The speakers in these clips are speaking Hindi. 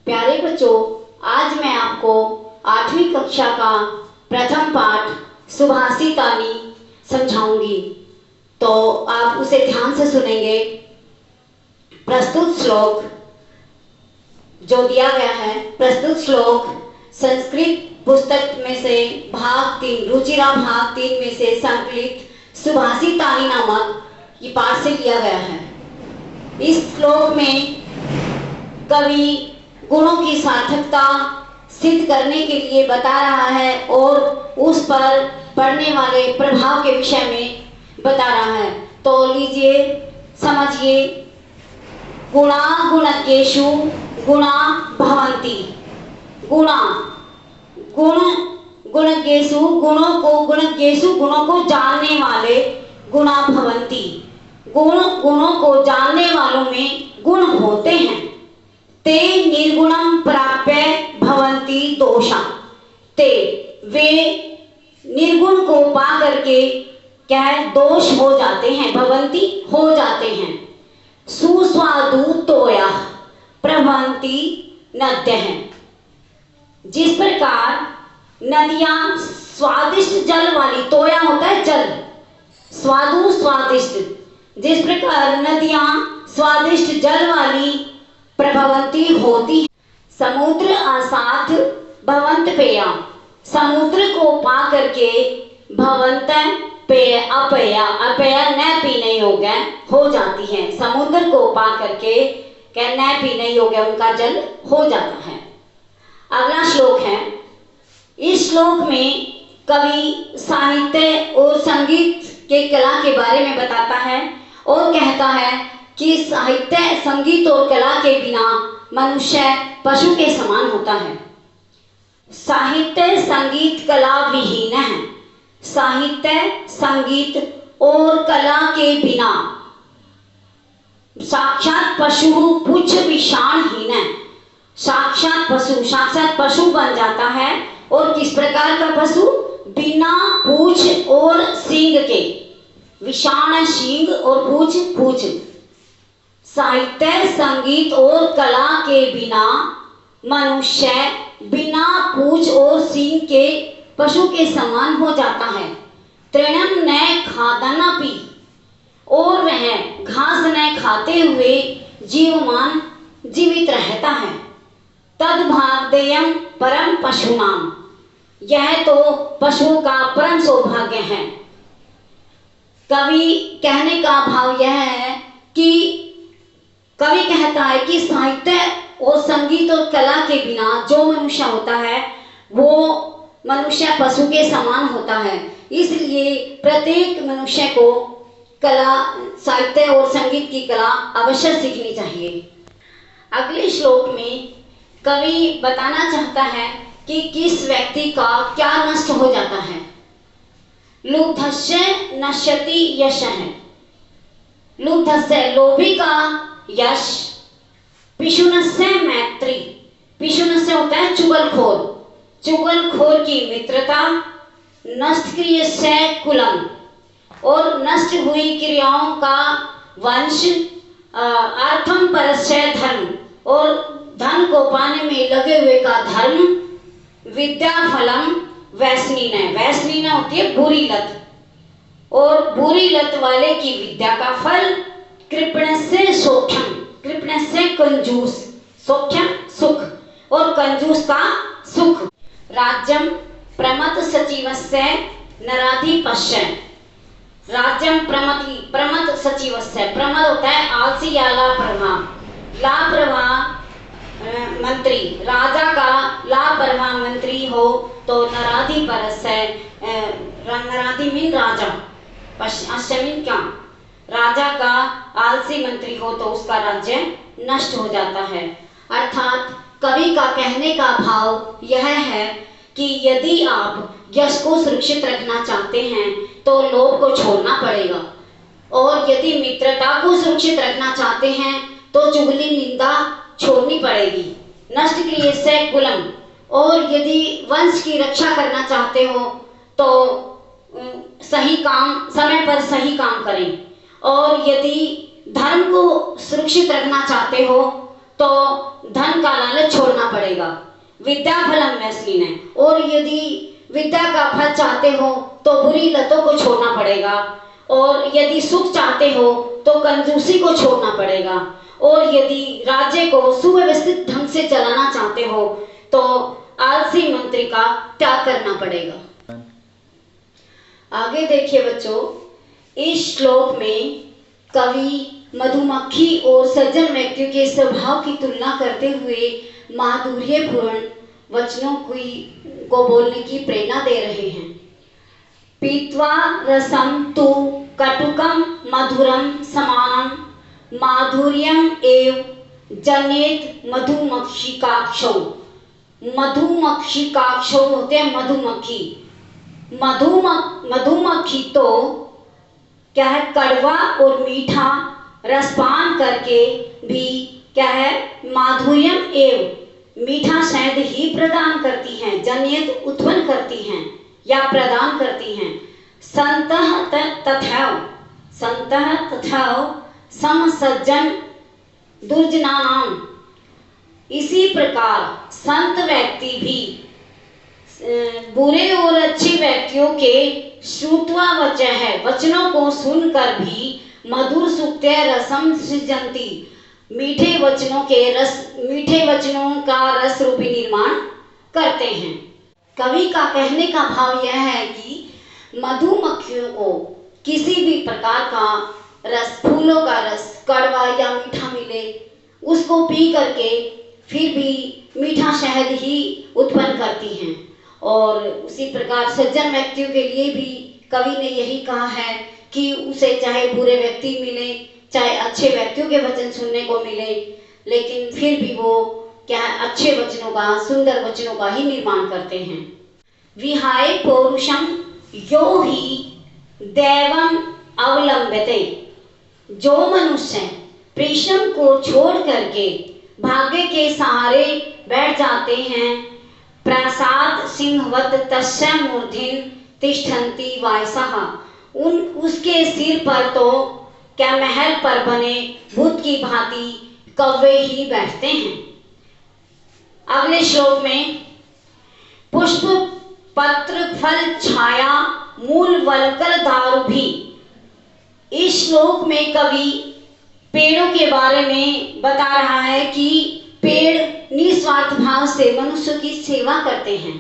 प्यारे बच्चों, आज मैं आपको 8वीं कक्षा का प्रथम पाठ सुभाषितानी समझाऊंगी, तो आप उसे ध्यान से सुनेंगे। प्रस्तुत श्लोक जो दिया गया है, प्रस्तुत श्लोक संस्कृत पुस्तक में से भाग 3, रुचिरा भाग 3 में से संकलित सुभाषितानी नामक ये पाठ से लिया गया है। इस श्लोक में कवि गुणों की सार्थकता सिद्ध करने के लिए बता रहा है और उस पर पड़ने वाले प्रभाव के विषय में बता रहा है। तो लीजिए समझिए। गुणा गुणज्ञेषु गुणा भवन्ति। गुणा गुणज्ञेषु गुणों को जानने वाले गुणा भवन्ति। गुणों को जानने वालों में गुण होते हैं। ते निर्गुणं प्राप्य भवन्ति दोषा। ते वे निर्गुण को पा करके क्या है, दोष हो जाते हैं, भवन्ति हो जाते हैं। सुस्वादु तोया प्रभवन्ति नद्यः। जिस प्रकार नदियां स्वादिष्ट जल वाली, तोया होता है जल, स्वादु स्वादिष्ट, जिस प्रकार नदियां स्वादिष्ट जल वाली प्रभवंती होती। समुद्र आसाथ भवंत पेया। समुद्र को पा करके भवंत पेय अपेया, अपेया न पीने योग्य हो जाती है। समुद्र को पा करके क्या न पीने योग्य उनका जल हो जाता है। अगला श्लोक है। इस श्लोक में कवि साहित्य और संगीत के कला के बारे में बताता है और कहता है कि साहित्य, संगीत और कला के बिना मनुष्य पशु के समान होता है। साहित्य संगीत कला विहीन है। साहित्य संगीत और कला के बिना साक्षात पशु पुच्छ विषाणहीन है। साक्षात पशु बन जाता है। और किस प्रकार का पशु? बिना पूछ और सींग के। विषाण सींग और पूछ। साहित्य संगीत और कला के बिना मनुष्य बिना पूछ और सींग के पशु के समान हो जाता है। तृणम न खादनपि, और वह घास न खाते हुए जीवमान जीवित रहता है। तद भाग्यम परम पशुनाम, यह तो पशुओं का परम सौभाग्य है। कवि कहने का भाव यह है कि कवि कहता है कि साहित्य और संगीत और कला के बिना जो मनुष्य होता है वो मनुष्य पशु के समान होता है। इसलिए प्रत्येक मनुष्य को कला, साहित्य और संगीत की कला अवश्य सीखनी चाहिए। अगले श्लोक में कवि बताना चाहता है कि किस व्यक्ति का क्या नष्ट हो जाता है। लुब्धस्य नश्यति यशः। लुब्धस्य लोभी का यश, पिशुनस्य मैत्री। पिशुनस्य होता है चुगलखोर, चुगलखोर की मित्रता। नष्टक्रियस्य कुलम, और नष्ट हुई क्रियाओं का वंश। अर्थम परस्य धर्म, और धन को पाने में लगे हुए का धर्म। विद्या फलम वैष्णीन। वैष्णीन होती है बुरी लत, और बुरी लत वाले की विद्या का फल। कृपणस्य सौख्यम, कृपणस्य कंजूस, सौख्यम सुख, और कंजूस का सुख। राज्यम प्रमथ सचिवस्य नराधिपस्य। राज्यम प्रमथ सचिवस्य, प्रमथ होता है आलसी या लापरवाह। लापरवाह मंत्री, राजा का लापरवाह मंत्री हो तो नराधिपस्य, नराधि मीन राजा, अश्विन क्या, राजा का आलसी मंत्री हो तो उसका राज्य नष्ट हो जाता है। अर्थात कवि का कहने का भाव यह है कि यदि आप यश को सुरक्षित रखना चाहते हैं तो लोभ को छोड़ना पड़ेगा, और यदि मित्रता को सुरक्षित रखना चाहते हैं तो चुगली निंदा छोड़नी पड़ेगी। नष्ट क्रियस्य कुलम, और यदि वंश की रक्षा करना चाहते हो तो सही काम, समय पर सही काम करें। और यदि धर्म को सुरक्षित रखना चाहते हो तो धन का लालच छोड़ना पड़ेगा। विद्या फलम में स्लीन है। और यदि विद्या का फल चाहते हो तो बुरी लतों को छोड़ना पड़ेगा, और यदि सुख चाहते हो तो कंजूसी को छोड़ना पड़ेगा, और यदि राज्य को सुव्यवस्थित ढंग से चलाना चाहते हो तो आलसी मंत्री का त्याग करना पड़ेगा। आगे देखिए बच्चों, इस श्लोक में कवि मधुमक्खी और सज्जन व्यक्तियों के स्वभाव की तुलना करते हुए माधुर्यपूर्ण वचनों को बोलने की प्रेरणा दे रहे हैं। पीत्वा रसम तु कटुकम मधुरम समानम माधुर्यम एव जनेत मधुमक्षिकाक्षौ। मधुमक्षिकाक्षौ होते हैं मधुमक्खी। मधुमक्खी तो क्या है, कड़वा और मीठा रसपान करके भी क्या है, माधुर्यम एव मीठा शहद ही प्रदान करती हैं, जनियत उत्पन्न करती हैं या प्रदान करती हैं। संतः तथैव सम सज्जन दुर्जनानाम। इसी प्रकार संत व्यक्ति भी बुरे और अच्छे व्यक्तियों के श्रुत्वा वचः है वचनों को सुनकर भी मधुर सुक्त्य रसम सृजन्ति। मीठे वचनों का रस रूपी निर्माण करते हैं। कवि का कहने का भाव यह है कि मधुमक्खियों को किसी भी प्रकार का रस, फूलों का रस कड़वा या मीठा मिले, उसको पी करके फिर भी मीठा शहद ही उत्पन्न करती हैं। और उसी प्रकार सज्जन व्यक्तियों के लिए भी कवि ने यही कहा है कि उसे चाहे बुरे व्यक्ति मिले, चाहे अच्छे व्यक्तियों के वचन सुनने को मिले, लेकिन फिर भी वो क्या है, अच्छे वचनों का, सुंदर वचनों का ही निर्माण करते हैं। विहाय पौरुषम यो ही दैवम अवलंबते। जो मनुष्य परिश्रम को छोड़ करके भाग्य के सहारे बैठ जाते हैं, प्रासाद सिंहवत तस्य मूर्धिन तिष्ठन्ति वायसः। उसके सिर पर तो क्या महल पर बने भूत की भांति कौवे ही बैठते हैं। अगले श्लोक में पुष्प पत्र फल छाया मूल वलकर दारु भी। इस श्लोक में कवि पेड़ों के बारे में बता रहा है कि पेड़ निस्वार्थ भाव से मनुष्य की सेवा करते हैं।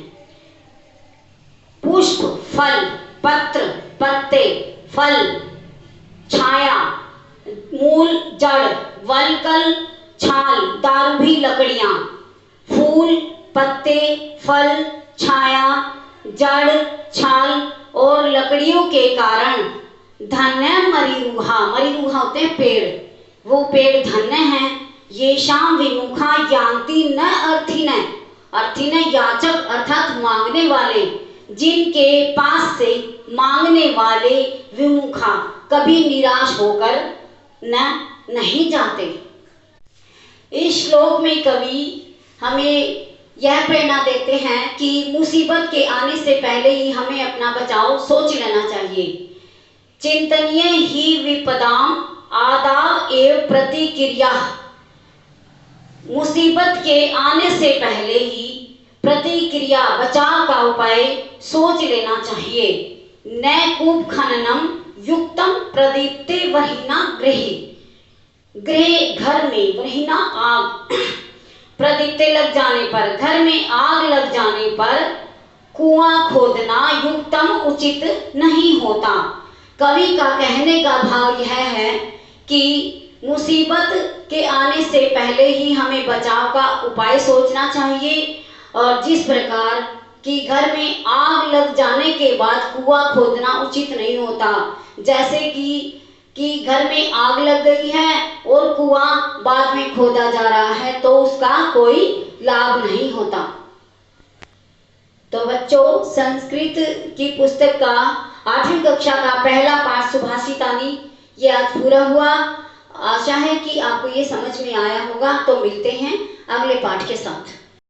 पुष्प, फल, पत्र, पत्ते, फल, छाया, मूल, जड़, वलकल, छाल, दारुभी, लकड़ियां। फूल, पत्ते, फल, छाया, जड़, छाल और लकड़ियों के कारण धन्य मरीरूहा। मरीरूहा होते हैं पेड़, वो पेड़ धन्य हैं। ये शाम विमुखा यान्ति न अर्थिन। अर्थिन याचक अर्थात मांगने वाले, जिनके पास से मांगने वाले विमुखा कभी निराश होकर नहीं जाते। इस श्लोक में कवि हमें यह प्रेरणा देते हैं कि मुसीबत के आने से पहले ही हमें अपना बचाव सोच लेना चाहिए। चिंतनीय ही विपदाम आदाव एव प्रतिक्रिया। मुसीबत के आने से पहले ही प्रतिक्रिया, बचाव का उपाय सोच लेना चाहिए। न कूप खननम युक्तम प्रदीप्ते वहीना गृहे। गृह घर में, वहीना आग, प्रदीप्ते लग जाने पर, घर में आग लग जाने पर कुआं खोदना युक्तम उचित नहीं होता। कवि का कहने का भाव यह है कि मुसीबत के आने से पहले ही हमें बचाव का उपाय सोचना चाहिए, और जिस प्रकार कि घर में आग लग जाने के बाद कुआं खोदना उचित नहीं होता। जैसे कि घर में आग लग गई है और कुआं बाद में खोदा जा रहा है तो उसका कोई लाभ नहीं होता। तो बच्चों, संस्कृत की पुस्तक का 8वीं कक्षा का पहला पाठ सुभाषितानी ये आज पूरा हुआ। आशा है कि आपको ये समझ में आया होगा। तो मिलते हैं अगले पाठ के साथ।